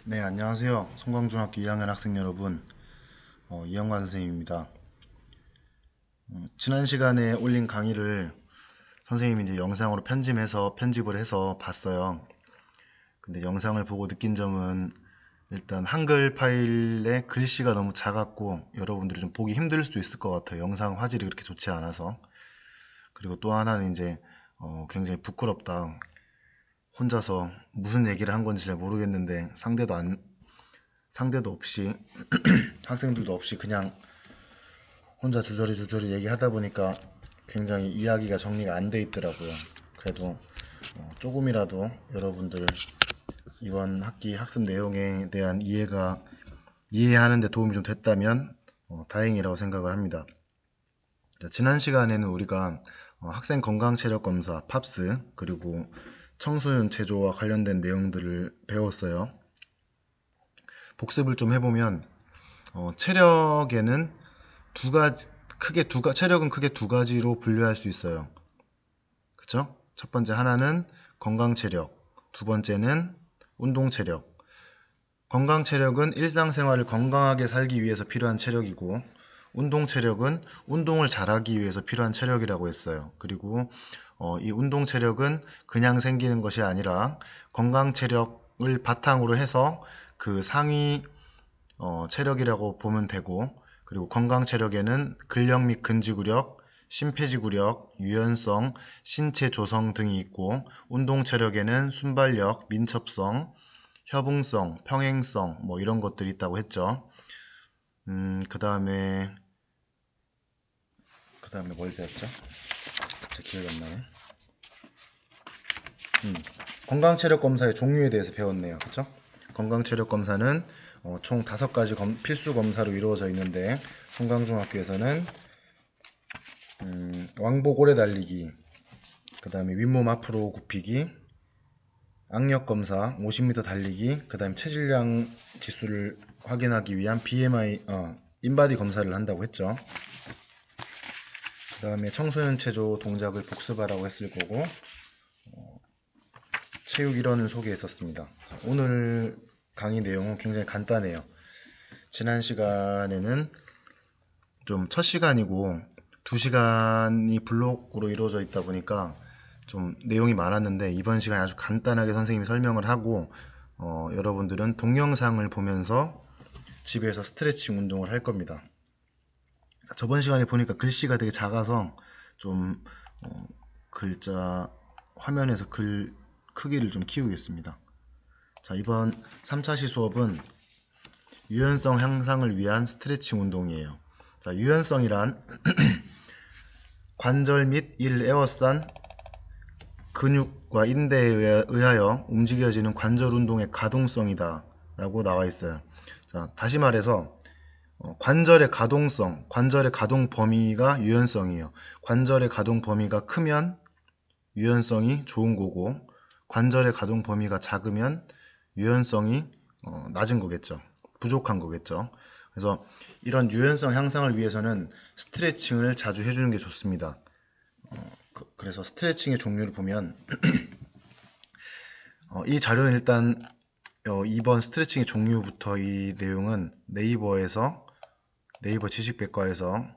네, 안녕하세요. 송광중학교 2학년 학생 여러분, 이영관 선생님입니다. 지난 시간에 올린 강의를 선생님이 이제 영상으로 편집을 해서 봤어요. 근데 영상을 보고 느낀 점은 일단 한글 파일의 글씨가 너무 작았고 여러분들이 좀 보기 힘들 수도 있을 것 같아요. 영상 화질이 그렇게 좋지 않아서. 그리고 또 하나는 이제 굉장히 부끄럽다. 혼자서 무슨 얘기를 한 건지 잘 모르겠는데 상대도 없이 학생들도 없이 그냥 혼자 주저리 얘기하다 보니까 굉장히 이야기가 정리가 안 돼 있더라고요. 그래도 조금이라도 여러분들 이번 학기 학습 내용에 대한 이해하는 데 도움이 좀 됐다면 다행이라고 생각을 합니다. 자, 지난 시간에는 우리가 학생 건강 체력 검사 팝스 그리고 청소년 제조와 관련된 내용들을 배웠어요. 복습을 좀 해보면 체력에는 체력은 크게 두 가지로 분류할 수 있어요. 그쵸? 첫 번째 하나는 건강 체력, 두 번째는 운동 체력. 건강 체력은 일상생활을 건강하게 살기 위해서 필요한 체력이고, 운동 체력은 운동을 잘하기 위해서 필요한 체력이라고 했어요. 그리고 이 운동 체력은 그냥 생기는 것이 아니라 건강 체력을 바탕으로 해서 그 상위 체력이라고 보면 되고, 그리고 건강 체력에는 근력 및 근지구력, 심폐지구력, 유연성, 신체 조성 등이 있고, 운동 체력에는 순발력, 민첩성, 협응성, 평행성, 뭐 이런 것들이 있다고 했죠. 그 다음에 뭘 배웠죠? 제 기억이 안 나네. 건강 체력 검사의 종류에 대해서 배웠네요. 그쵸? 건강 체력 검사는 총 5가지 필수 검사로 이루어져 있는데, 송강중학교에서는 왕복 오래 달리기, 그 다음에 윗몸 앞으로 굽히기, 악력 검사, 50m 달리기, 그 다음에 체질량 지수를 확인하기 위한 BMI, 인바디 검사를 한다고 했죠. 그 다음에 청소년 체조 동작을 복습하라고 했을 거고, 체육 이론을 소개했었습니다. 자, 오늘 강의 내용은 굉장히 간단해요. 지난 시간에는 좀 첫 시간이고 2시간이 블록으로 이루어져 있다 보니까 좀 내용이 많았는데, 이번 시간에 아주 간단하게 선생님이 설명을 하고 여러분들은 동영상을 보면서 집에서 스트레칭 운동을 할 겁니다. 자, 저번 시간에 보니까 글씨가 되게 작아서 좀 글자 화면에서 글 크기를 좀 키우겠습니다. 자, 이번 3차시 수업은 유연성 향상을 위한 스트레칭 운동이에요. 자, 유연성이란 관절 및 이를 에워싼 근육과 인대에 의하여 움직여지는 관절 운동의 가동성이다 라고 나와 있어요. 자, 다시 말해서 관절의 가동성, 관절의 가동 범위가 유연성이에요. 관절의 가동 범위가 크면 유연성이 좋은 거고, 관절의 가동 범위가 작으면 유연성이 낮은 거겠죠. 부족한 거겠죠. 그래서 이런 유연성 향상을 위해서는 스트레칭을 자주 해주는 게 좋습니다. 그래서 스트레칭의 종류를 보면 이 자료는 일단 이번 스트레칭의 종류부터 이 내용은 네이버 지식백과에서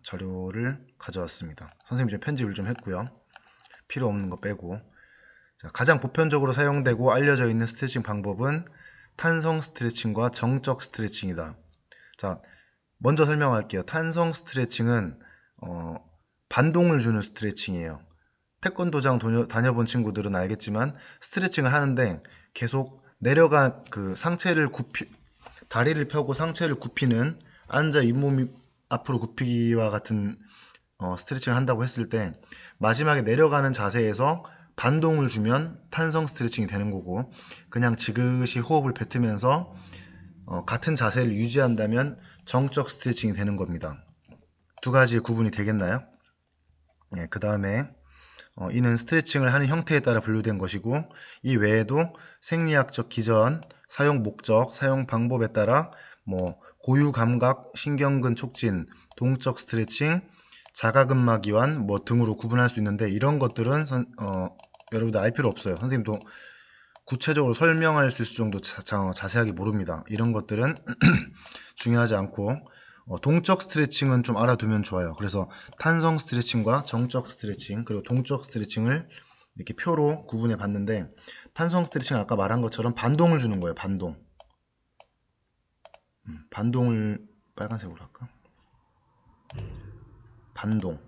자료를 가져왔습니다. 선생님이 좀 편집을 좀 했고요. 필요 없는 거 빼고. 자, 가장 보편적으로 사용되고 알려져 있는 스트레칭 방법은 탄성 스트레칭과 정적 스트레칭이다. 자, 먼저 설명할게요. 탄성 스트레칭은 반동을 주는 스트레칭이에요. 태권도장 다녀본 친구들은 알겠지만 스트레칭을 하는데 계속 다리를 펴고 상체를 굽히는, 앉아 잇몸이 앞으로 굽히기와 같은 스트레칭을 한다고 했을 때 마지막에 내려가는 자세에서 반동을 주면 탄성 스트레칭이 되는 거고, 그냥 지그시 호흡을 뱉으면서 같은 자세를 유지한다면 정적 스트레칭이 되는 겁니다. 두 가지의 구분이 되겠나요? 네, 그 다음에 이는 스트레칭을 하는 형태에 따라 분류된 것이고, 이 외에도 생리학적 기전, 사용 목적, 사용 방법에 따라 고유 감각, 신경근 촉진, 동적 스트레칭, 자가근막이완 등으로 구분할 수 있는데, 이런 것들은 여러분들 알 필요 없어요. 선생님도 구체적으로 설명할 수 있을 정도 자세하게 모릅니다. 이런 것들은 중요하지 않고 동적 스트레칭은 좀 알아두면 좋아요. 그래서 탄성 스트레칭과 정적 스트레칭 그리고 동적 스트레칭을 이렇게 표로 구분해 봤는데, 탄성 스트레칭 아까 말한 것처럼 반동을 주는 거예요. 반동을 빨간색으로 할까?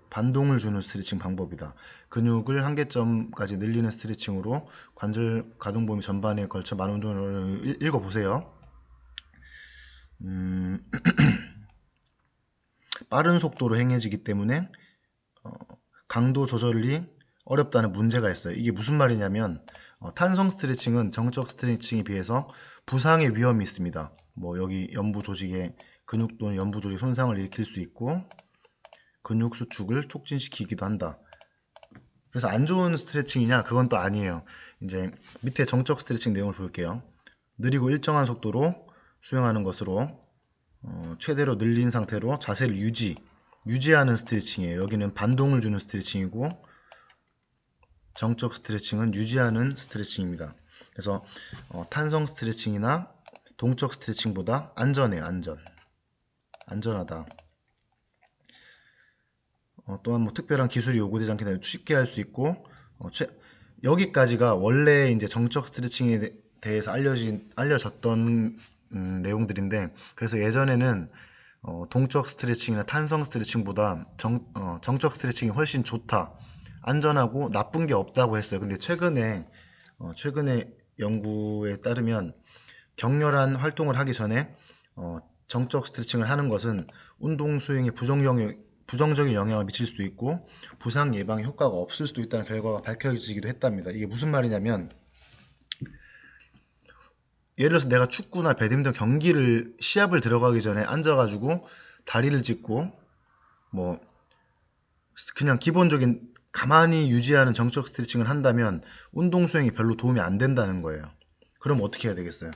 반동을 주는 스트레칭 방법이다. 근육을 한계점까지 늘리는 스트레칭으로 관절 가동 범위 전반에 걸쳐 많은 운동을 읽어보세요. 빠른 속도로 행해지기 때문에 강도 조절이 어렵다는 문제가 있어요. 이게 무슨 말이냐면 탄성 스트레칭은 정적 스트레칭에 비해서 부상의 위험이 있습니다. 뭐 여기 연부 조직에 근육 또는 연부 조직 손상을 일으킬 수 있고 근육 수축을 촉진시키기도 한다. 그래서 안 좋은 스트레칭이냐? 그건 또 아니에요. 이제 밑에 정적 스트레칭 내용을 볼게요. 느리고 일정한 속도로 수행하는 것으로 최대로 늘린 상태로 자세를 유지하는 스트레칭이에요. 여기는 반동을 주는 스트레칭이고 정적 스트레칭은 유지하는 스트레칭입니다. 그래서 탄성 스트레칭이나 동적 스트레칭보다 안전해요. 안전하다. 또한 뭐 특별한 기술이 요구되지 않기 때문에 쉽게 할 수 있고 여기까지가 원래 이제 정적 스트레칭에 대해서 알려졌던 내용들인데, 그래서 예전에는 동적 스트레칭이나 탄성 스트레칭보다 정적 스트레칭이 훨씬 좋다, 안전하고 나쁜 게 없다고 했어요. 근데 최근에 연구에 따르면 격렬한 활동을 하기 전에 정적 스트레칭을 하는 것은 운동 수행에 부정적인 영향을 미칠 수도 있고 부상 예방에 효과가 없을 수도 있다는 결과가 밝혀지기도 했답니다. 이게 무슨 말이냐면, 예를 들어서 내가 축구나 배드민턴 경기를 시합을 들어가기 전에 앉아가지고 다리를 찢고 뭐 그냥 기본적인 가만히 유지하는 정적 스트레칭을 한다면 운동 수행이 별로 도움이 안 된다는 거예요. 그럼 어떻게 해야 되겠어요?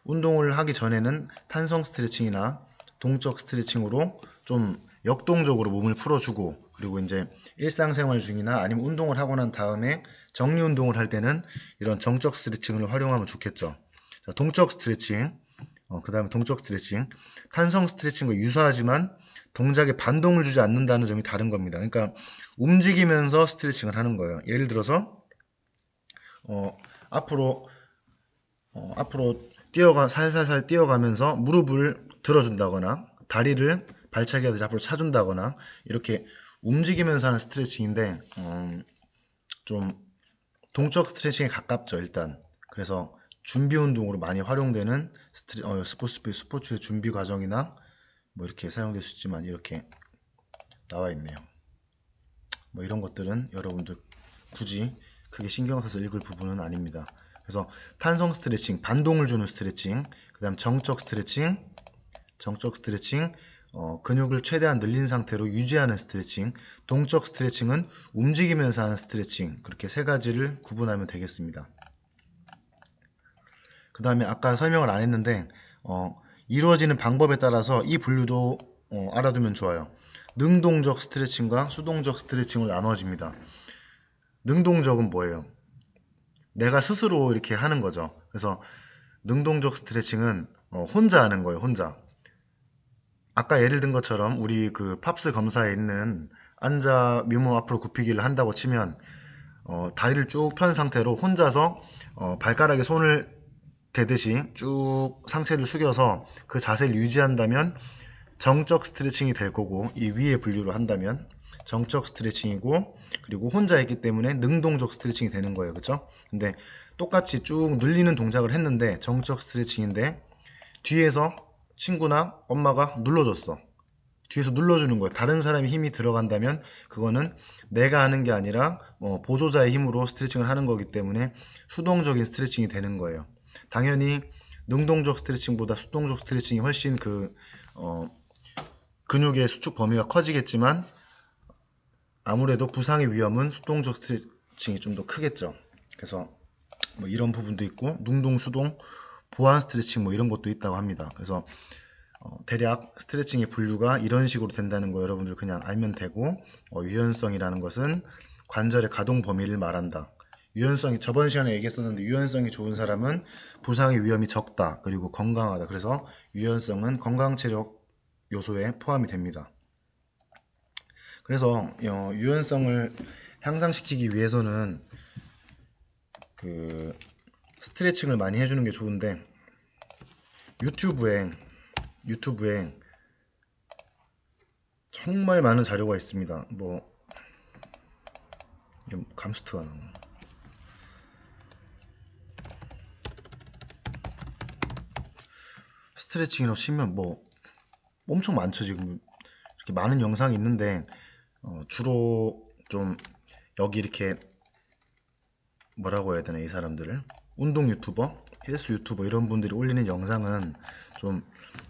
운동을 하기 전에는 탄성 스트레칭이나 동적 스트레칭으로 좀 역동적으로 몸을 풀어주고, 그리고 이제 일상생활 중이나 아니면 운동을 하고 난 다음에 정리 운동을 할 때는 이런 정적 스트레칭을 활용하면 좋겠죠. 자, 동적 스트레칭, 그 다음에 동적 스트레칭, 탄성 스트레칭과 유사하지만 동작에 반동을 주지 않는다는 점이 다른 겁니다. 그러니까 움직이면서 스트레칭을 하는 거예요. 예를 들어서 앞으로 살살살 뛰어가면서 무릎을 들어준다거나 다리를 발차기 하듯이 앞으로 차준다거나 이렇게 움직이면서 하는 스트레칭인데 좀 동적 스트레칭에 가깝죠, 일단. 그래서 준비 운동으로 많이 활용되는 스포츠의 준비 과정이나 뭐 이렇게 사용될 수 있지만 이렇게 나와 있네요. 뭐 이런 것들은 여러분들 굳이 크게 신경 써서 읽을 부분은 아닙니다. 그래서 탄성 스트레칭, 반동을 주는 스트레칭, 그 다음 정적 스트레칭, 근육을 최대한 늘린 상태로 유지하는 스트레칭, 동적 스트레칭은 움직이면서 하는 스트레칭, 그렇게 세 가지를 구분하면 되겠습니다. 그 다음에 아까 설명을 안 했는데 이루어지는 방법에 따라서 이 분류도 알아두면 좋아요. 능동적 스트레칭과 수동적 스트레칭으로 나눠집니다. 능동적은 뭐예요? 내가 스스로 이렇게 하는 거죠. 그래서 능동적 스트레칭은 혼자 하는 거예요. 혼자. 아까 예를 든 것처럼 우리 그 팝스 검사에 있는 앉아 미모 앞으로 굽히기를 한다고 치면 다리를 쭉 편 상태로 혼자서 발가락에 손을 대듯이 쭉 상체를 숙여서 그 자세를 유지한다면 정적 스트레칭이 될 거고, 이 위에 분류를 한다면 정적 스트레칭이고, 그리고 혼자 했기 때문에 능동적 스트레칭이 되는 거예요. 그쵸? 근데 똑같이 쭉 늘리는 동작을 했는데 정적 스트레칭인데 뒤에서 친구나 엄마가 눌러줬어. 뒤에서 눌러주는 거예요. 다른 사람의 힘이 들어간다면 그거는 내가 하는 게 아니라 보조자의 힘으로 스트레칭을 하는 거기 때문에 수동적인 스트레칭이 되는 거예요. 당연히 능동적 스트레칭보다 수동적 스트레칭이 훨씬 근육의 수축 범위가 커지겠지만 아무래도 부상의 위험은 수동적 스트레칭이 좀 더 크겠죠. 그래서 뭐 이런 부분도 있고 능동, 수동, 보완 스트레칭 뭐 이런 것도 있다고 합니다. 그래서 대략 스트레칭의 분류가 이런 식으로 된다는 거 여러분들 그냥 알면 되고, 유연성이라는 것은 관절의 가동 범위를 말한다. 유연성이 저번 시간에 얘기했었는데 유연성이 좋은 사람은 부상의 위험이 적다. 그리고 건강하다. 그래서 유연성은 건강 체력 요소에 포함이 됩니다. 그래서 유연성을 향상시키기 위해서는 그 스트레칭을 많이 해주는 게 좋은데 유튜브에 정말 많은 자료가 있습니다. 뭐 감스트가 나오네. 스트레칭이라고 치면 뭐 엄청 많죠. 지금 이렇게 많은 영상이 있는데 주로 좀 여기 이렇게 뭐라고 해야 되나, 이 사람들을 운동 유튜버, 헬스 유튜버 이런 분들이 올리는 영상은 좀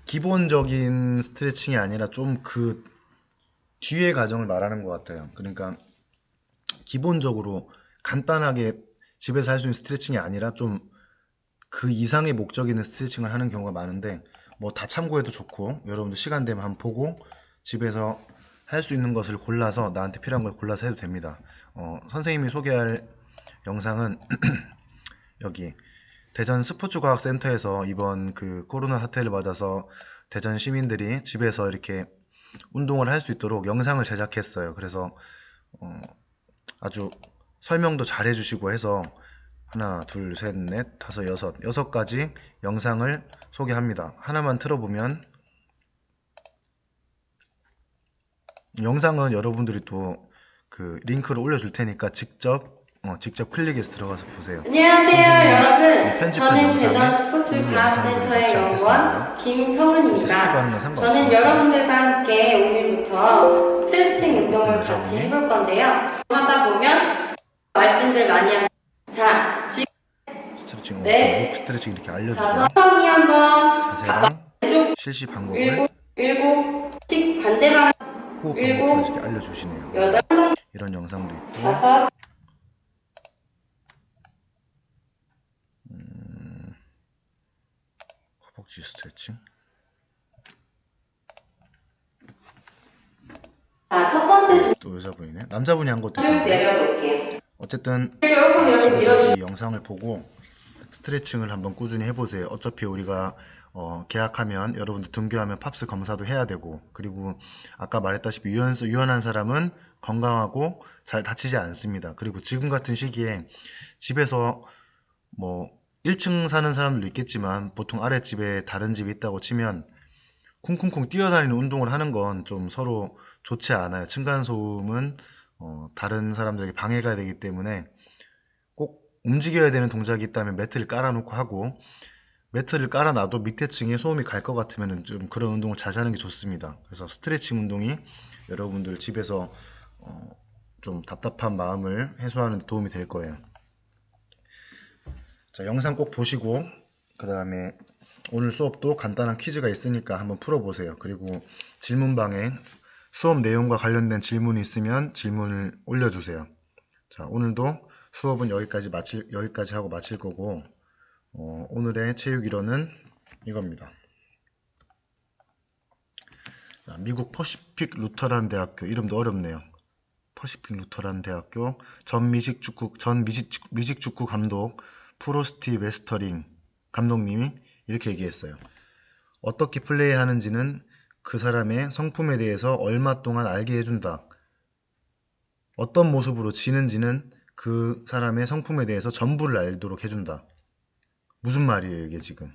기본적인 스트레칭이 아니라 좀 그 뒤의 과정을 말하는 것 같아요. 그러니까 기본적으로 간단하게 집에서 할 수 있는 스트레칭이 아니라 좀 그 이상의 목적 있는 스트레칭을 하는 경우가 많은데 뭐 다 참고해도 좋고 여러분들 시간 되면 한번 보고 집에서 할 수 있는 것을 골라서 나한테 필요한 걸 골라서 해도 됩니다. 선생님이 소개할 영상은 여기 대전 스포츠과학센터에서 이번 그 코로나 사태를 맞아서 대전 시민들이 집에서 이렇게 운동을 할 수 있도록 영상을 제작했어요. 그래서 아주 설명도 잘 해주시고 해서 하나, 둘, 셋, 넷, 다섯, 여섯 가지 영상을 소개합니다. 하나만 틀어보면 영상은 여러분들이 또 그 링크를 올려줄 테니까 직접 클릭해서 들어가서 보세요. 안녕하세요, 여러분. 편집한 저는 영상에 대전 이 스포츠과학센터의 영상들을 연구원 넣지 김성은입니다. 스킵하는 건 상관없어요. 저는 여러분들과 함께 오늘부터 스트레칭 운동을 그렇죠. 같이 해볼 건데요. 하다 보면 말씀들 많이 하시죠. 자, 지금 스트레칭, 네. 목 스트레칭 이렇게 알려주고 천천히 한번 자세랑 왼쪽 실시 방법을 일곱씩 반대방 호흡 일곱, 방법까지 이렇게 알려주시네요. 여덟, 이런 영상도 있고 다섯, 허벅지 스트레칭. 자, 첫 번째 또 여자분이네. 남자분이 한 것도 쭉 있는데 내려볼게요. 어쨌든 조금 이렇게 밀어주세요. 이 영상을 보고 스트레칭을 한번 꾸준히 해보세요. 어차피 우리가 계약하면 여러분들 등교하면 팝스 검사도 해야 되고, 그리고 아까 말했다시피 유연한 사람은 건강하고 잘 다치지 않습니다. 그리고 지금 같은 시기에 집에서 뭐 1층 사는 사람들도 있겠지만 보통 아랫집에 다른 집이 있다고 치면 쿵쿵쿵 뛰어다니는 운동을 하는 건 좀 서로 좋지 않아요. 층간소음은 다른 사람들에게 방해가 되기 때문에 꼭 움직여야 되는 동작이 있다면 매트를 깔아놓고 하고, 매트를 깔아놔도 밑에 층에 소음이 갈 것 같으면 좀 그런 운동을 자제하는 게 좋습니다. 그래서 스트레칭 운동이 여러분들 집에서 좀 답답한 마음을 해소하는 데 도움이 될 거예요. 자, 영상 꼭 보시고 그 다음에 오늘 수업도 간단한 퀴즈가 있으니까 한번 풀어보세요. 그리고 질문방에 수업 내용과 관련된 질문이 있으면 질문을 올려주세요. 자, 오늘도 수업은 여기까지 하고 마칠 거고, 오늘의 체육 이론은 이겁니다. 자, 미국 퍼시픽 루터란 대학교, 이름도 어렵네요. 퍼시픽 루터란 대학교 전 미식축구 감독 프로스티 웨스터링 감독님이 이렇게 얘기했어요. 어떻게 플레이하는지는 그 사람의 성품에 대해서 얼마 동안 알게 해준다. 어떤 모습으로 지는지는 그 사람의 성품에 대해서 전부를 알도록 해준다. 무슨 말이에요, 이게 지금?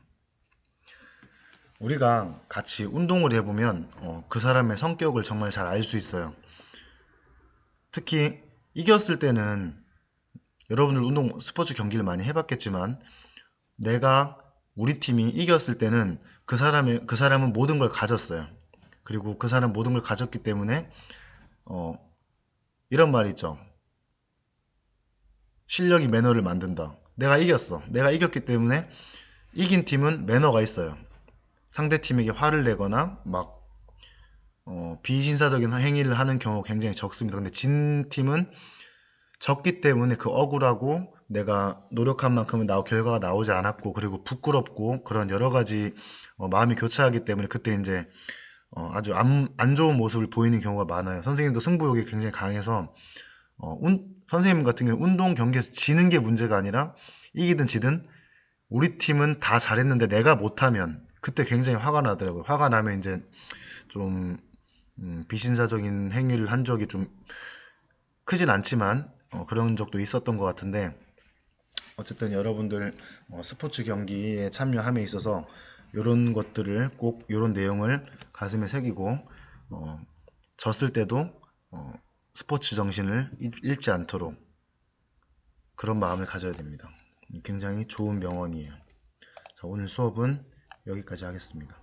우리가 같이 운동을 해보면 그 사람의 성격을 정말 잘 알 수 있어요. 특히 이겼을 때는 여러분들 스포츠 경기를 많이 해봤겠지만 우리 팀이 이겼을 때는 그 사람은 모든 걸 가졌어요. 그리고 그 사람은 모든 걸 가졌기 때문에 이런 말이 있죠. 실력이 매너를 만든다. 내가 이겼어. 내가 이겼기 때문에 이긴 팀은 매너가 있어요. 상대 팀에게 화를 내거나 막 비신사적인 행위를 하는 경우가 굉장히 적습니다. 근데 진 팀은 졌기 때문에 그 억울하고 내가 노력한 만큼은 결과가 나오지 않았고, 그리고 부끄럽고 그런 여러 가지 마음이 교차하기 때문에 그때 이제 아주 안 좋은 모습을 보이는 경우가 많아요. 선생님도 승부욕이 굉장히 강해서 선생님 같은 경우 운동 경기에서 지는 게 문제가 아니라 이기든 지든 우리 팀은 다 잘했는데 내가 못하면 그때 굉장히 화가 나더라고요. 화가 나면 이제 좀 비신사적인 행위를 한 적이 좀 크진 않지만 그런 적도 있었던 것 같은데 어쨌든 여러분들 스포츠 경기에 참여함에 있어서 이런 것들을 꼭 이런 내용을 가슴에 새기고 졌을 때도 스포츠 정신을 잃지 않도록 그런 마음을 가져야 됩니다. 굉장히 좋은 명언이에요. 자, 오늘 수업은 여기까지 하겠습니다.